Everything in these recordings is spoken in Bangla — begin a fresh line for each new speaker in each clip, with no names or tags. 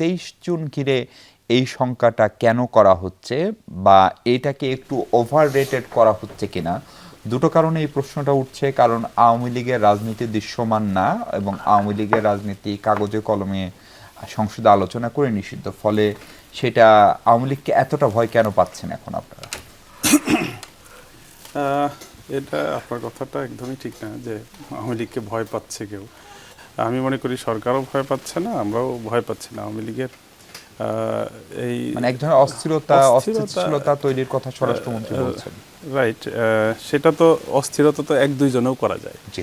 23 জুন ঘিরে এই সংখ্যাটা কেন করা হচ্ছে, বা এটাকে একটু ওভার রেটেড করা হচ্ছে কিনা? দুটো কারণে এই প্রশ্নটা উঠছে। কারণ আওয়ামী লীগের রাজনীতি দৃশ্যমান না, এবং আওয়ামী লীগের রাজনীতি কাগজে কলমে সংসদে আলোচনা করে নিষিদ্ধ। ফলে সেটা আওয়ামী লীগকে এতটা ভয় কেন পাচ্ছেন এখন আপনারা?
এটা আপনার কথাটা একদমই ঠিক না যে আওয়ামী লীগকে ভয় পাচ্ছে কেউ। আমি মনে করি সরকারও ভয় পাচ্ছে না, আমরাও ভয় পাচ্ছি না। আওয়ামী লীগের এই
মানে এক ধরনের অস্থিরতা তৈরির কথা স্বরাষ্ট্রমন্ত্রী বলছেন।
রাইট, সেটা তো অস্থিরতা তো এক দুইজনেও করা যায়।
জি।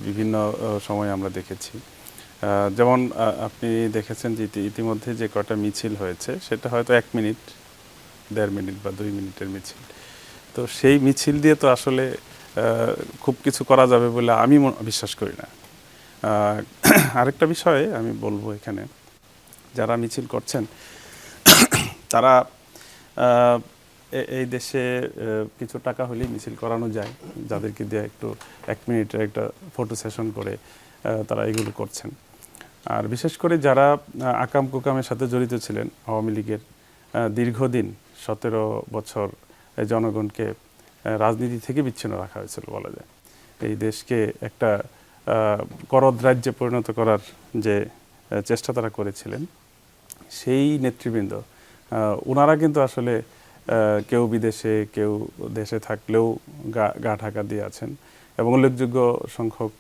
বিভিন্ন সময় আমরা দেখেছি। যেমন আপনি দেখেছেন যে ইতিমধ্যে যে কটা মিছিল হয়েছে সেটা হয়তো 1 মিনিট, 1.5 মিনিট বা 2 মিনিটের মিছিল। তো সেই মিছিল দিয়ে তো আসলে খুব কিছু করা যাবে বলে আমি বিশ্বাস করি না। আরেকটা বিষয়ে আমি বলবো, এখানে যারা মিছিল করছেন তারা এই দেশে কিছু টাকা হলেই মিছিল করানো যায়, যাদেরকে দিয়ে একটু 1 মিনিটের একটা ফটো সেশন করে তারা এগুলো করছেন। আর বিশেষ করে যারা আকাম কুকামের সাথে জড়িত ছিলেন আওয়ামী লীগের, দীর্ঘদিন 17 বছর জনগণকে রাজনীতি থেকে বিচ্ছিন্ন রাখা হয়েছিল বলা যায়। এই দেশকে একটা করদ রাজ্যে পরিণত করার যে চেষ্টা তারা করেছিলেন, সেই নেতৃবৃন্দ ওনারা কিন্তু আসলে কেউ বিদেশে, কেউ দেশে থাকলেও গা ঢাকা দিয়ে আছেন, এবং উল্লেখযোগ্য সংখ্যক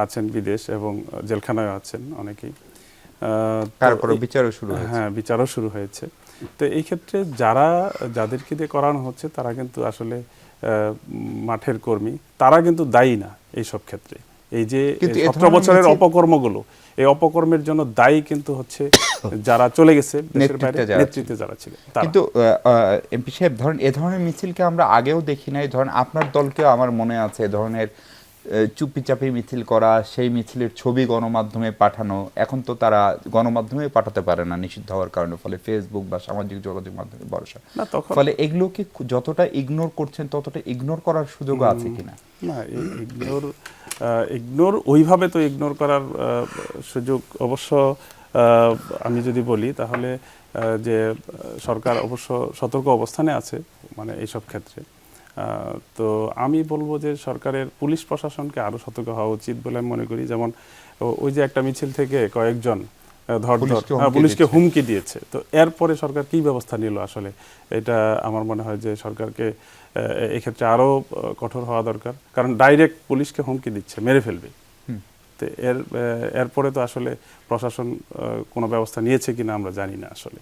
আছেন বিদেশ, এবং জেলখানায় আছেন অনেকেই।
তারপরে বিচারও শুরু হয়েছে।
হ্যাঁ, বিচারও শুরু হয়েছে। তো এই ক্ষেত্রে যাদেরকে দিয়ে করানো হচ্ছে তারা কিন্তু আসলে মাঠের কর্মী, তারা কিন্তু দায়ী না এই সব ক্ষেত্রে। এই যে 17 বছরের অপকর্মগুলো, এই অপকর্মের জন্য দায়ী কিন্তু হচ্ছে যারা চলে গেছে দেশের বাইরে, নেতৃত্বে যারা ছিলেন।
কিন্তু এমপি সাহেব, ধরেন এ ধরনের মিছিলকে আমরা আগেও দেখি নাই। ধরেন আপনার দলকেও আমার মনে আছে এ ধরনের চুপি চাপি মিছিল করা, সেই মিছিলের ছবি গণমাধ্যমে পাঠানো। এখন তো তারা গণমাধ্যমে পাঠাতে পারে না নিষিদ্ধ হওয়ার কারণে, ফলে ফেসবুক বা সামাজিক যোগাযোগ মাধ্যমে ভরসা। ফলে এগুলোকে যতটা ইগনোর করছেন ততটা ইগনোর করার সুযোগ আছে কিনা?
না, ইগনোর ওইভাবে তো ইগনোর করার সুযোগ অবশ্য আমি যদি বলি তাহলে যে সরকার অবশ্য সতর্ক অবস্থানে আছে মানে এইসব ক্ষেত্রে। তো আমি বলবো যে সরকারের পুলিশ প্রশাসনকে আরও সতর্ক হওয়া উচিত বলে আমি মনে করি। যেমন ওই যে একটা মিছিল থেকে কয়েকজন পুলিশকে হুমকি দিয়েছে, তো এরপরে সরকার কি ব্যবস্থা নিল আসলে, এটা আমার মনে হয় যে সরকারকে এক্ষেত্রে আরও কঠোর হওয়া দরকার। কারণ ডাইরেক্ট পুলিশকে হুমকি দিচ্ছে, মেরে ফেলবে। তো এরপরে তো আসলে প্রশাসন কোনো ব্যবস্থা নিয়েছে কিনা আমরা জানি না আসলে।